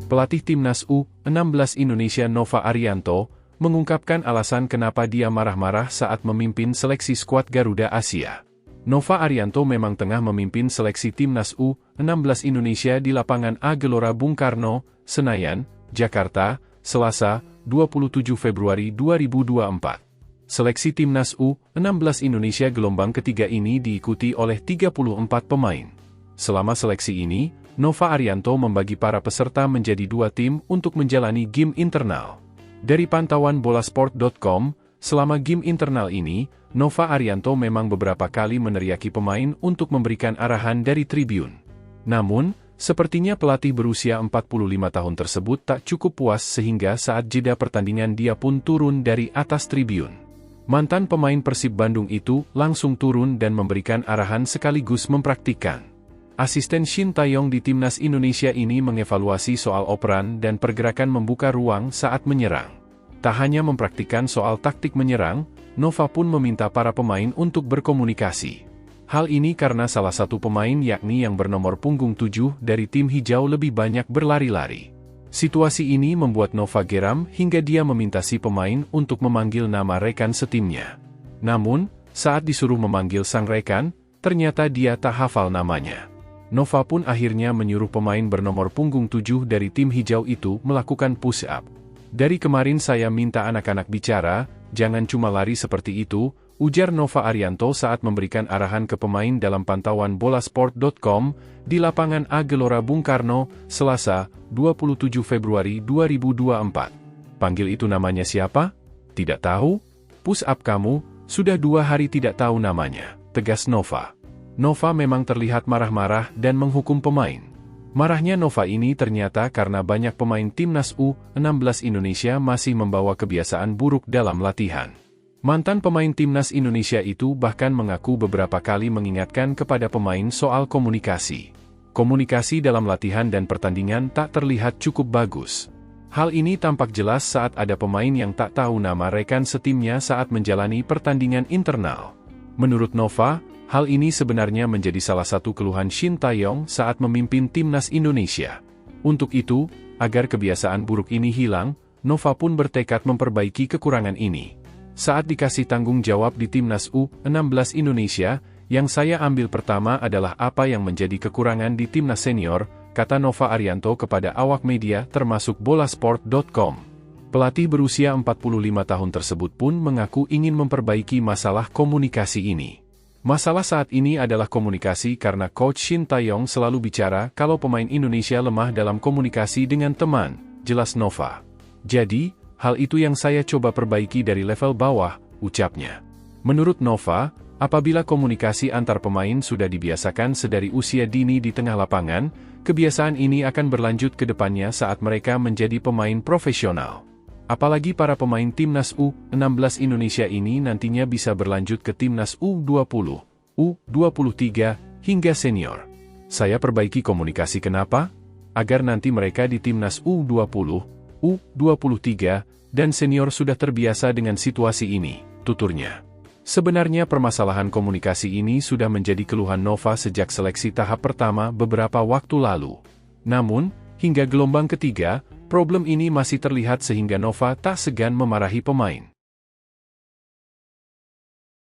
Pelatih Timnas U16 Indonesia Nova Arianto mengungkapkan alasan kenapa dia marah-marah saat memimpin seleksi skuad Garuda Asia. Nova Arianto memang tengah memimpin seleksi Timnas U16 Indonesia di lapangan A Gelora Bung Karno, Senayan, Jakarta, Selasa, 27 Februari 2024. Seleksi Timnas U16 Indonesia gelombang ketiga ini diikuti oleh 34 pemain. Selama seleksi ini, Nova Arianto membagi para peserta menjadi dua tim untuk menjalani game internal. Dari pantauan bolasport.com, selama game internal ini, Nova Arianto memang beberapa kali meneriaki pemain untuk memberikan arahan dari tribun. Namun, sepertinya pelatih berusia 45 tahun tersebut tak cukup puas sehingga saat jeda pertandingan dia pun turun dari atas tribun. Mantan pemain Persib Bandung itu langsung turun dan memberikan arahan sekaligus mempraktikkan. Asisten Shin Taeyong di Timnas Indonesia ini mengevaluasi soal operan dan pergerakan membuka ruang saat menyerang. Tak hanya mempraktikkan soal taktik menyerang, Nova pun meminta para pemain untuk berkomunikasi. Hal ini karena salah satu pemain yakni yang bernomor punggung 7 dari tim hijau lebih banyak berlari-lari. Situasi ini membuat Nova geram hingga dia meminta si pemain untuk memanggil nama rekan setimnya. Namun, saat disuruh memanggil sang rekan, ternyata dia tak hafal namanya. Nova pun akhirnya menyuruh pemain bernomor punggung 7 dari tim hijau itu melakukan push-up. Dari kemarin saya minta anak-anak bicara, jangan cuma lari seperti itu, ujar Nova Arianto saat memberikan arahan ke pemain dalam pantauan bolasport.com di lapangan A Gelora Bung Karno, Selasa, 27 Februari 2024. Panggil itu namanya siapa? Tidak tahu? Push up kamu, sudah 2 hari tidak tahu namanya, tegas Nova. Nova memang terlihat marah-marah dan menghukum pemain. Marahnya Nova ini ternyata karena banyak pemain Timnas U16 Indonesia masih membawa kebiasaan buruk dalam latihan. Mantan pemain Timnas Indonesia itu bahkan mengaku beberapa kali mengingatkan kepada pemain soal komunikasi. Komunikasi dalam latihan dan pertandingan tak terlihat cukup bagus. Hal ini tampak jelas saat ada pemain yang tak tahu nama rekan setimnya saat menjalani pertandingan internal. Menurut Nova, hal ini sebenarnya menjadi salah satu keluhan Shin Taeyong saat memimpin Timnas Indonesia. Untuk itu, agar kebiasaan buruk ini hilang, Nova pun bertekad memperbaiki kekurangan ini. Saat dikasih tanggung jawab di Timnas U16 Indonesia, yang saya ambil pertama adalah apa yang menjadi kekurangan di Timnas Senior, kata Nova Arianto kepada awak media termasuk bolasport.com. Pelatih berusia 45 tahun tersebut pun mengaku ingin memperbaiki masalah komunikasi ini. Masalah saat ini adalah komunikasi karena Coach Shin Taeyong selalu bicara kalau pemain Indonesia lemah dalam komunikasi dengan teman, jelas Nova. Jadi, hal itu yang saya coba perbaiki dari level bawah, ucapnya. Menurut Nova, apabila komunikasi antar pemain sudah dibiasakan sedari usia dini di tengah lapangan, kebiasaan ini akan berlanjut ke depannya saat mereka menjadi pemain profesional. Apalagi para pemain Timnas U16 Indonesia ini nantinya bisa berlanjut ke Timnas U20, U23, hingga senior. Saya perbaiki komunikasi kenapa? Agar nanti mereka di Timnas U20, U23, dan senior sudah terbiasa dengan situasi ini, tuturnya. Sebenarnya permasalahan komunikasi ini sudah menjadi keluhan Nova sejak seleksi tahap pertama beberapa waktu lalu. Namun, hingga gelombang ketiga, problem ini masih terlihat sehingga Nova tak segan memarahi pemain.